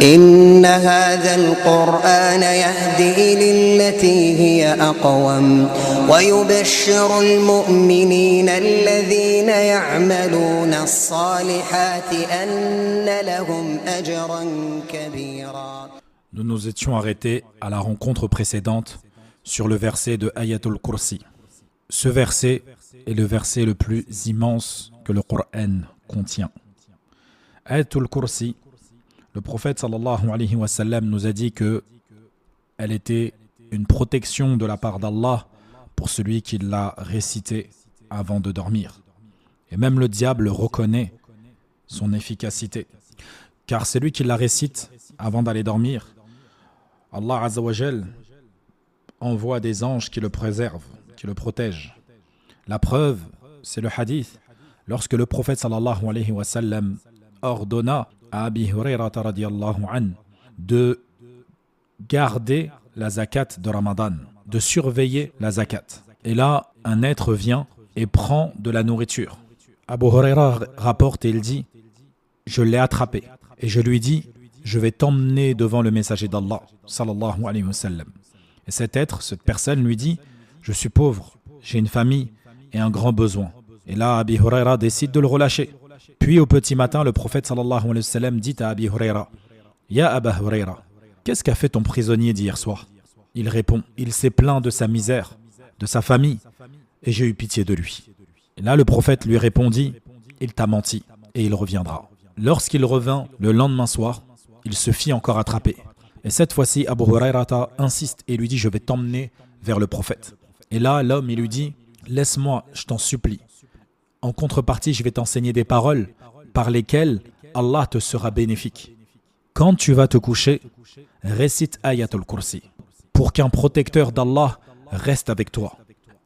إن هذا القرآن يهدي للتي هي أقوم ويبشر المؤمنين الذين يعملون الصالحات أن لهم أجرا كبيرا. Nous nous étions arrêtés à la rencontre précédente sur le verset de Ayatul Kursi. Ce verset est le verset le plus immense que le Coran contient. Ayatul Kursi, le prophète sallallahu alayhi wa sallam nous a dit que elle était une protection de la part d'Allah pour celui qui l'a récité avant de dormir. Et même le diable reconnaît son efficacité. Car c'est lui qui la récite avant d'aller dormir. Allah Azza wa Jal envoie des anges qui le préservent, qui le protègent. La preuve, c'est le hadith. Lorsque le prophète sallallahu alayhi wa sallam ordonna à Abi Hurayrata radiyallahu an de garder la zakat de Ramadan, de surveiller la zakat. Et là, un être vient et prend de la nourriture. Abu Hurayra rapporte et il dit « Je l'ai attrapé et je lui dis « Je vais t'emmener devant le messager d'Allah sallallahu alayhi wa sallam. » Et cet être, cette personne lui dit « Je suis pauvre, j'ai une famille et un grand besoin. » Et là, Abi Hurayra décide de le relâcher. Puis au petit matin, le prophète sallallahu alayhi wa sallam dit à Abi Hurayra « Ya Aba Hurayra, qu'est-ce qu'a fait ton prisonnier d'hier soir ?» Il répond « Il s'est plaint de sa misère, de sa famille, et j'ai eu pitié de lui. » Et là, le prophète lui répondit « Il t'a menti, et il reviendra. » Lorsqu'il revint le lendemain soir, il se fit encore attraper. Et cette fois-ci, Abu Hurayrata insiste et lui dit « Je vais t'emmener vers le prophète. » Et là, l'homme, il lui dit « Laisse-moi, je t'en supplie. En contrepartie, je vais t'enseigner des paroles par lesquelles Allah te sera bénéfique. Quand tu vas te coucher, récite Ayatul Kursi pour qu'un protecteur d'Allah reste avec toi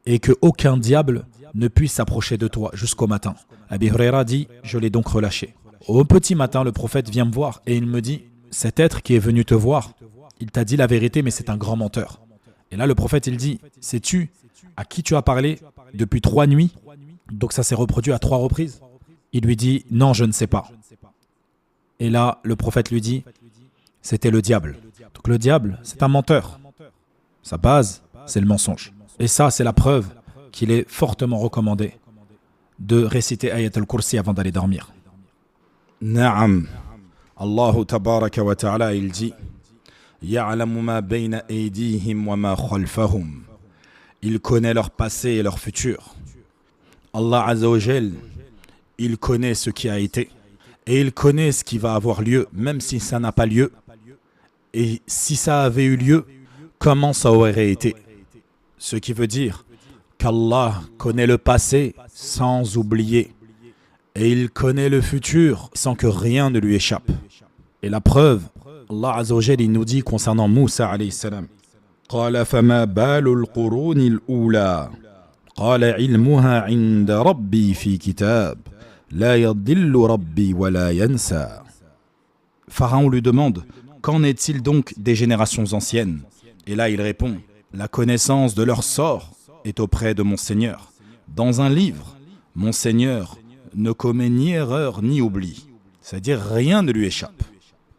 et qu'aucun diable ne puisse s'approcher de toi jusqu'au matin. » Abi Hurayra dit « Je l'ai donc relâché. » Au petit matin, le prophète vient me voir et il me dit « Cet être qui est venu te voir, il t'a dit la vérité, mais c'est un grand menteur. » Et là, le prophète, il dit « Sais-tu à qui tu as parlé depuis 3 nuits ?» Donc ça s'est reproduit à 3 reprises. Il lui dit « Non, je ne sais pas. » Et là, le prophète lui dit « C'était le diable. » Donc le diable, c'est un menteur. Sa base, c'est le mensonge. Et ça, c'est la preuve qu'il est fortement recommandé de réciter Ayat al-Kursi avant d'aller dormir. Naam. Allahu tabaraka wa ta'ala, il dit Ya'lamu ma bayna aydihim wa ma khalfahum. Il connaît leur passé et leur futur. Allah Azza wa Jal, il connaît ce qui a été et il connaît ce qui va avoir lieu, même si ça n'a pas lieu. Et si ça avait eu lieu, comment ça aurait été? Ce qui veut dire qu'Allah connaît le passé sans oublier et il connaît le futur sans que rien ne lui échappe. Et la preuve, Allah Azza wa Jal, il nous dit concernant Moussa alayhi salam قال فما بال القرون الأولى قال علمها عند ربي في كتاب لا يضل ربي ولا ينسى. Pharaon lui demande qu'en est-il donc des générations anciennes? Et là il répond la connaissance de leur sort est auprès de mon Seigneur. Dans un livre, mon Seigneur ne commet ni erreur ni oubli, c'est-à-dire rien ne lui échappe.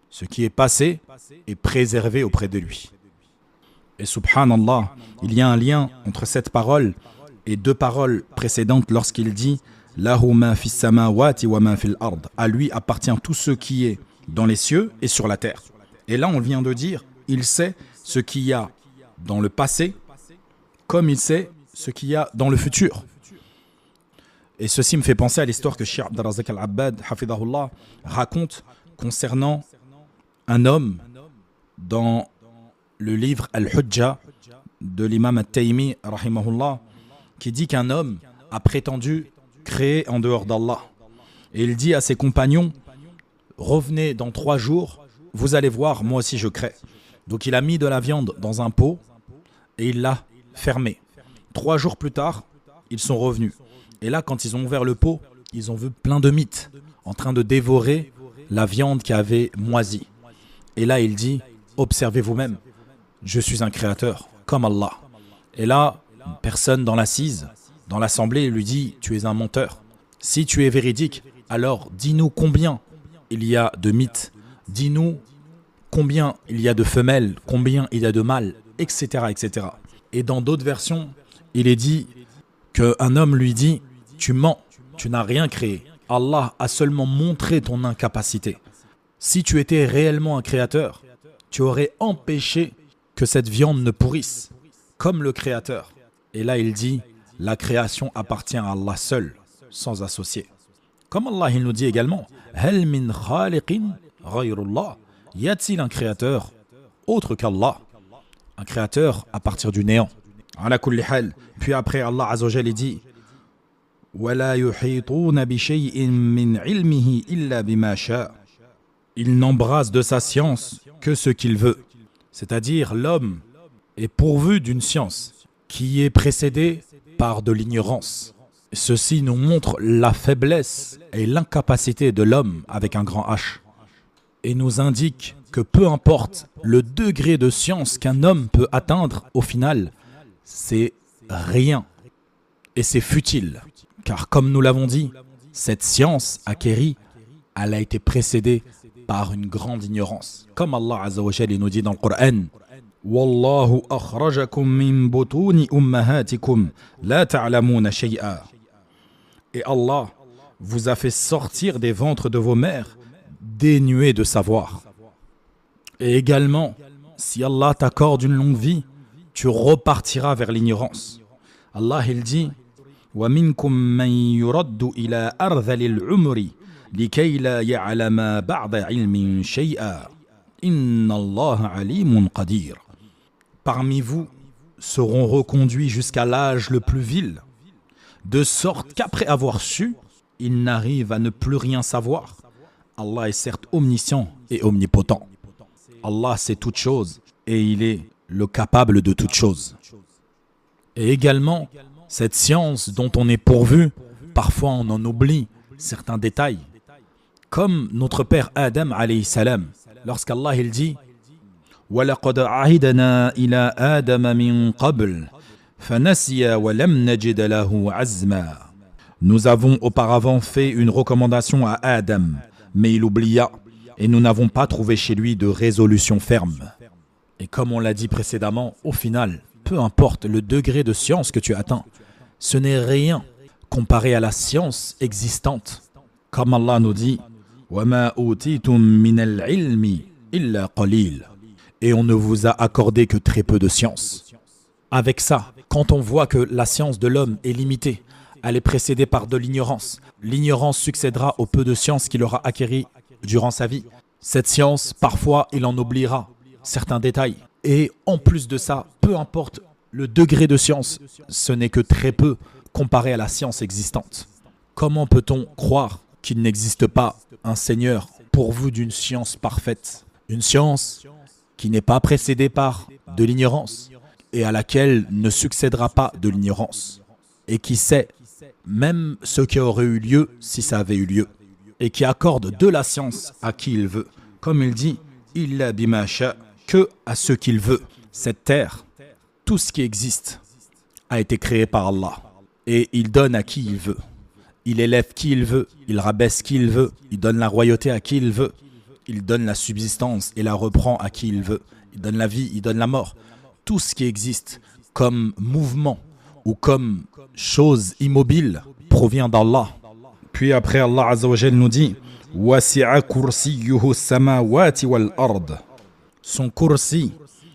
Ce qui est passé est préservé auprès de lui. Et subhanallah, il y a un lien entre cette parole et 2 paroles précédentes lorsqu'il dit « Lahu ma fis samawati wa ma fil ard » à lui appartient tout ce qui est dans les cieux et sur la terre. Et là on vient de dire « Il sait ce qu'il y a dans le passé comme il sait ce qu'il y a dans le futur ». Et ceci me fait penser à l'histoire que Cheikh Abd al-Razak al-Abbad hafidahullah raconte concernant un homme dans le livre Al-Hujja de l'imam At-Taymi rahimahullah, qui dit qu'un homme a prétendu créer en dehors d'Allah. Et il dit à ses compagnons « Revenez dans 3 jours, vous allez voir, moi aussi je crée. » Donc il a mis de la viande dans un pot et il l'a fermé. 3 jours plus tard, ils sont revenus. Et là, quand ils ont ouvert le pot, ils ont vu plein de mythes en train de dévorer la viande qui avait moisi. Et là, il dit « Observez vous-même, je suis un créateur comme Allah. » Et là, une personne dans l'assise, dans l'assemblée, lui dit « Tu es un menteur. Si tu es véridique, alors dis-nous combien il y a de mythes. Dis-nous combien il y a de femelles, combien il y a de mâles, etc., etc. Et dans d'autres versions, il est dit qu'un homme lui dit « Tu mens, tu n'as rien créé. Allah a seulement montré ton incapacité. Si tu étais réellement un créateur, tu aurais empêché que cette viande ne pourrisse, comme le créateur. » Et là, il dit « La création appartient à Allah seul, sans associé. » Comme Allah, il nous dit également « Hal min khaliqin ghayrullah » Y a-t-il un créateur autre qu'Allah? Un créateur à partir du néant. Ala kulli hal. Puis après, Allah Azza wa Jalla dit وَلَا يُحِيطُونَ بِشَيْءٍ مِّنْ عِلْمِهِ إِلَّا بِمَا شَاءَ. Il n'embrasse de sa science que ce qu'il veut. C'est-à-dire, l'homme est pourvu d'une science qui est précédée par de l'ignorance. Ceci nous montre la faiblesse et l'incapacité de l'homme avec un grand H. Et nous indique que peu importe le degré de science qu'un homme peut atteindre, au final, c'est rien. Et c'est futile. Car comme nous l'avons dit, cette science acquérie, elle a été précédée par une grande ignorance. Comme Allah Azza wa Jalla nous dit dans le Coran, Wallahu akhrajakum min butuni ummahatikum la ta'lamuna shay'a. Et Allah vous a fait sortir des ventres de vos mères dénués de savoir. Et également, si Allah t'accorde une longue vie, tu repartiras vers l'ignorance. Allah il dit وَمِنْكُمْ مَنْ يُرَدُّ إِلَىٰ أَرْذَلِ الْعُمُرِ لِكَيْ لَا يَعْلَمَ بَعْدَ عِلْمٍ شَيْئًا إِنَّ اللَّهَ عَلِيمٌ قَدِيرٌ. Parmi vous seront reconduits jusqu'à l'âge le plus vil, de sorte qu'après avoir su, ils n'arrivent à ne plus rien savoir. Allah est certes omniscient et omnipotent. Allah sait toutes choses et il est le capable de toutes choses. Et également, cette science dont on est pourvu, parfois on en oublie certains détails. Comme notre père Adam alayhi salam, lorsqu'Allah il dit وَلَقَدْ عَهِدْنَا إِلَىٰ آدَمَ مِنْ قَبْلِ فَنَسِيَ وَلَمْ نَجِدْ لَهُ عَزْمًا. Nous avons auparavant fait une recommandation à Adam, mais il oublia, et nous n'avons pas trouvé chez lui de résolution ferme. Et comme on l'a dit précédemment, au final, peu importe le degré de science que tu atteins, ce n'est rien comparé à la science existante. Comme Allah nous dit, وَمَا أُوتِيتُم مِّنَ الْعِلْمِ إِلَّا قَلِيلٌ. Et on ne vous a accordé que très peu de science. Avec ça, quand on voit que la science de l'homme est limitée, elle est précédée par de l'ignorance. L'ignorance succédera au peu de science qu'il aura acquéri durant sa vie. Cette science, parfois, il en oubliera certains détails. Et en plus de ça, peu importe le degré de science, ce n'est que très peu comparé à la science existante. Comment peut-on croire qu'il n'existe pas un Seigneur pourvu d'une science parfaite? Une science qui n'est pas précédée par de l'ignorance et à laquelle ne succédera pas de l'ignorance. Et qui sait même ce qui aurait eu lieu si ça avait eu lieu. Et qui accorde de la science à qui il veut. Comme il dit, illa bima sha, que à ce qu'il veut. Cette terre, tout ce qui existe, a été créé par Allah. Et il donne à qui il veut. Il élève qui il veut, il rabaisse qui il veut, il donne la royauté à qui il veut. Il donne la subsistance et la reprend à qui il veut. Il donne la vie, il donne la mort. Tout ce qui existe comme mouvement ou comme chose immobile provient d'Allah. Puis après, Allah Azza wa Jal nous dit وَسِعَ كُرْسِيُّهُ السَّمَاوَاتِ وَالْأَرْضِ. Son kursi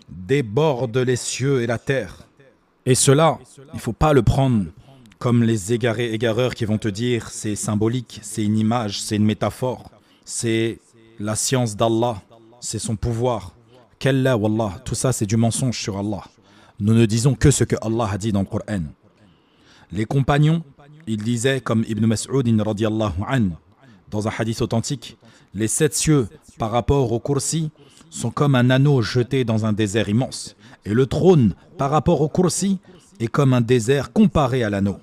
déborde les cieux et la terre. Et cela, il ne faut pas le prendre comme les égareurs qui vont te dire c'est symbolique, c'est une image, c'est une métaphore, c'est la science d'Allah, c'est son pouvoir. Kalla wallah, tout ça c'est du mensonge sur Allah. Nous ne disons que ce que Allah a dit dans le Coran. Les compagnons, ils disaient comme Ibn Mas'ud radiyallahu anhu dans un hadith authentique, les 7 cieux par rapport au kursi sont comme un anneau jeté dans un désert immense. Et le trône par rapport au kursi est comme un désert comparé à l'anneau.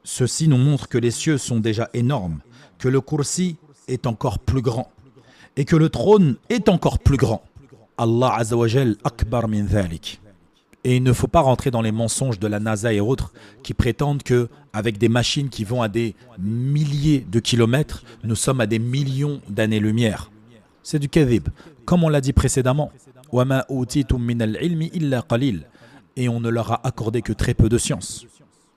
Ceci nous montre que les cieux sont déjà énormes, que le kursi est encore plus grand et que le trône est encore plus grand. Allah Azza wa Jal akbar min dhalik. Et il ne faut pas rentrer dans les mensonges de la NASA et autres qui prétendent que avec des machines qui vont à des milliers de kilomètres, nous sommes à des millions d'années-lumière. c'est du kadhib. Comme on l'a dit précédemment, وَمَا أُوتِيتُم مِّنَ الْعِلْمِ إِلَّا قَلِيلٌ. Et on ne leur a accordé que très peu de science.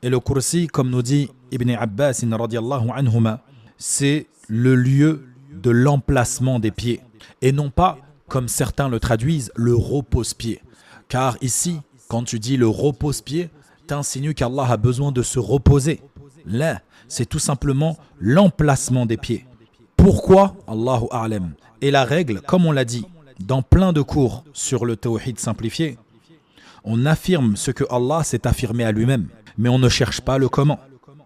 Et le Kursi, comme nous dit Ibn Abbas radiyallahu anhuma, c'est le lieu de l'emplacement des pieds. Et non pas, comme certains le traduisent, le repose-pied. Car ici, quand tu dis le repose-pied, t'insinues qu'Allah a besoin de se reposer. Là, c'est tout simplement l'emplacement des pieds. Pourquoi? Allahu a'lam. Et la règle, comme on l'a dit, dans plein de cours sur le tawhid simplifié, on affirme ce que Allah s'est affirmé à lui-même, mais on ne cherche pas le comment.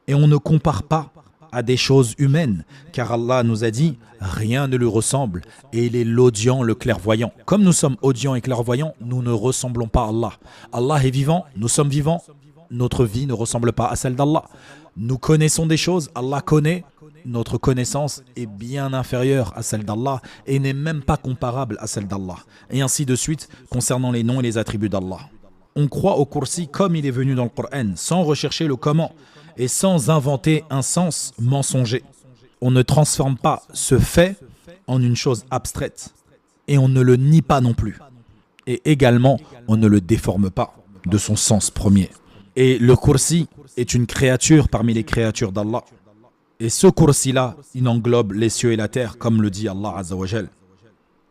Et on ne compare pas à des choses humaines, car Allah nous a dit « rien ne lui ressemble » et il est l'audient, le clairvoyant. Comme nous sommes audients et clairvoyants, nous ne ressemblons pas à Allah. Allah est vivant, nous sommes vivants, notre vie ne ressemble pas à celle d'Allah. Nous connaissons des choses, Allah connaît, notre connaissance est bien inférieure à celle d'Allah et n'est même pas comparable à celle d'Allah. Et ainsi de suite concernant les noms et les attributs d'Allah. On croit au Kursi comme il est venu dans le Coran, sans rechercher le comment et sans inventer un sens mensonger. On ne transforme pas ce fait en une chose abstraite et on ne le nie pas non plus. Et également, on ne le déforme pas de son sens premier. Et le Kursi est une créature parmi les créatures d'Allah. Et ce Kursi-là, il englobe les cieux et la terre, comme le dit Allah Azza wa Jal.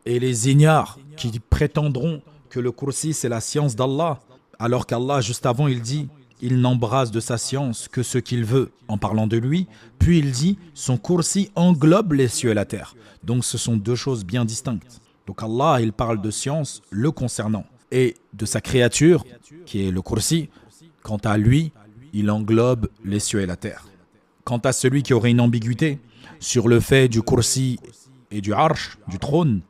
Et les ignares qui prétendront que le Kursi c'est la science d'Allah, alors qu'Allah, juste avant, il dit « il n'embrasse de sa science que ce qu'il veut » en parlant de lui, puis il dit « son Kursi englobe les cieux et la terre ». Donc ce sont deux choses bien distinctes. Donc Allah, il parle de science le concernant. Et de sa créature, qui est le Kursi, quant à lui, il englobe les cieux et la terre. Quant à celui qui aurait une ambiguïté sur le fait du Kursi et du Arsh, du trône,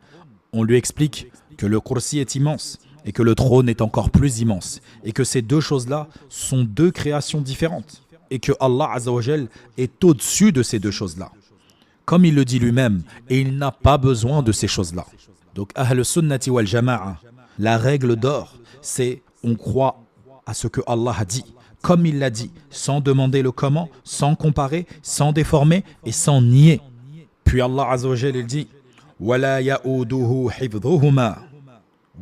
on lui explique que le Kursi est immense et que le trône est encore plus immense et que ces deux choses-là sont deux créations différentes et que Allah Azza wa Jal est au-dessus de ces deux choses-là. Comme il le dit lui-même, et il n'a pas besoin de ces choses-là. Donc, Ahl Sunnati wal Jama'a, la règle d'or, c'est on croit à ce que Allah a dit, comme il l'a dit, sans demander le comment, sans comparer, sans déformer et sans nier. Puis Allah Azza wa Jal, il dit وَلَا يَؤُودُهُ حِفْظُهُمَا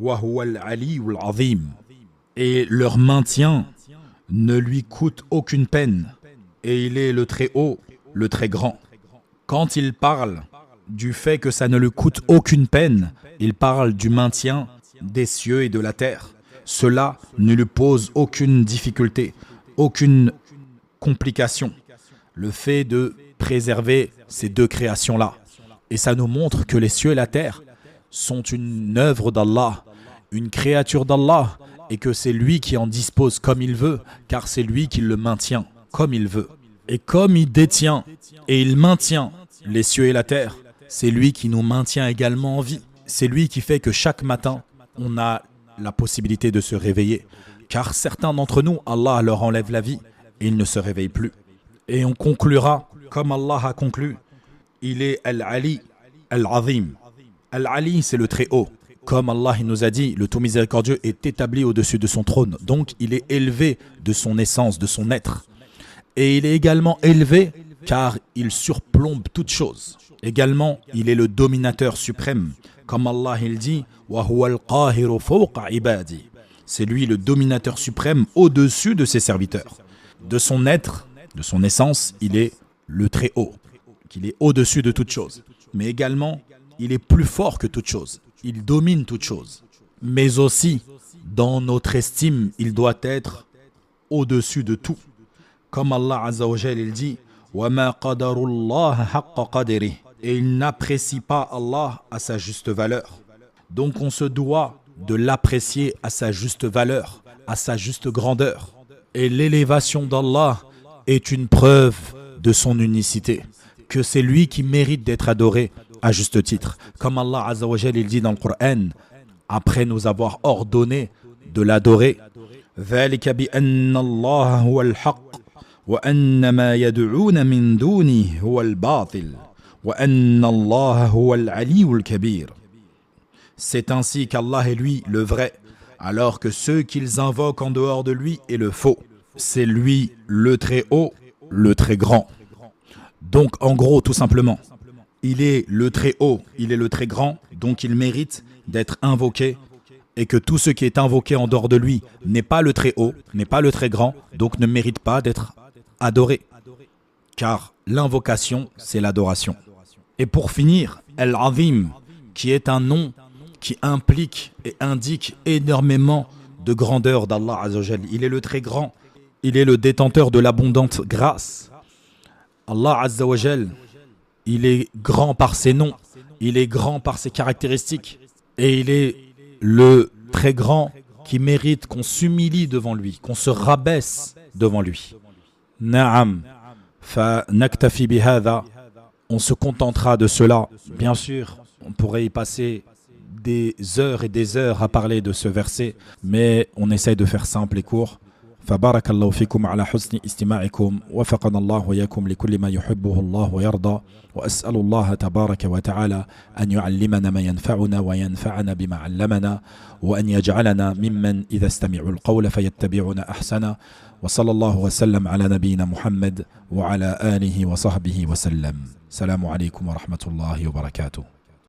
وَهُوَ الْعَلِيُّ الْعَظِيمُ. Et leur maintien ne lui coûte aucune peine, et il est le très haut, le très grand. Quand il parle du fait que ça ne lui coûte aucune peine, il parle du maintien des cieux et de la terre. Cela ne lui pose aucune difficulté, aucune complication. Le fait de préserver ces deux créations-là. Et ça nous montre que les cieux et la terre sont une œuvre d'Allah, une créature d'Allah, et que c'est lui qui en dispose comme il veut, car c'est lui qui le maintient comme il veut. Et comme il détient et il maintient les cieux et la terre, c'est lui qui nous maintient également en vie. C'est lui qui fait que chaque matin, on a la possibilité de se réveiller. Car certains d'entre nous, Allah leur enlève la vie et ils ne se réveillent plus. Et on conclura, comme Allah a conclu, il est Al-Ali, Al-Azim. Al-Ali, c'est le très haut. Comme Allah il nous a dit, le tout miséricordieux est établi au-dessus de son trône. Donc, il est élevé de son essence, de son être. Et il est également élevé car il surplombe toute chose. Également, il est le dominateur suprême. Comme Allah il dit, وَهُوَ الْقَاهِرُ فَوْقَ عِبَادِهِ. C'est lui le dominateur suprême au-dessus de ses serviteurs. De son être, de son essence, il est le très haut. Il est au-dessus de toute chose. Mais également, il est plus fort que toute chose. Il domine toute chose. Mais aussi, dans notre estime, il doit être au-dessus de tout. Comme Allah Azza wa Jal, il dit وَمَا قَدَرُ اللَّهَ حَقَّ قَدْرِهِ. Et il n'apprécie pas Allah à sa juste valeur. Donc on se doit de l'apprécier à sa juste valeur, à sa juste grandeur. Et l'élévation d'Allah est une preuve de son unicité, que c'est lui qui mérite d'être adoré à juste titre. Comme Allah Azza wa Jal, il dit dans le Coran, après nous avoir ordonné de l'adorer, ذَلِكَ بِأَنَّ اللَّهَ هُوَ الْحَقِّ وَأَنَّ مَا يَدْعُونَ مِن دُونِهِ هُوَ الْبَاطِلُ وَأَنَّ اللَّهَ هُوَ الْعَلِيُّ الْكَبِيرُ. C'est ainsi qu'Allah est lui le vrai, alors que ceux qu'ils invoquent en dehors de lui est le faux. C'est lui le très haut, le très grand. Donc en gros, tout simplement, il est le très haut, il est le très grand donc il mérite d'être invoqué, et que tout ce qui est invoqué en dehors de lui n'est pas le très haut, n'est pas le très grand, donc ne mérite pas d'être adoré. Car l'invocation, c'est l'adoration. Et pour finir, Al-Azim, qui est un nom qui implique et indique énormément de grandeur d'Allah Azzawajal. Il est le très grand, il est le détenteur de l'abondante grâce. Allah Azzawajal, il est grand par ses noms, il est grand par ses caractéristiques, et il est le très grand qui mérite qu'on s'humilie devant lui, qu'on se rabaisse devant lui. Na'am, fa naktafi bihadha, on se contentera de cela. Bien sûr, on pourrait y passer des heures et des heures à parler de ce verset, mais on essaye de faire simple et court. فبارك الله فيكم على حسن استماعكم وفقنا الله وإياكم لكل ما يحبه الله ويرضى وأسأل الله تبارك وتعالى أن يعلمنا ما ينفعنا وينفعنا بما علمنا وأن يجعلنا ممن إذا استمعوا القول فيتبعون أحسنه وصلى الله وسلم على نبينا محمد وعلى آله وصحبه وسلم. السلام عليكم ورحمة الله وبركاته.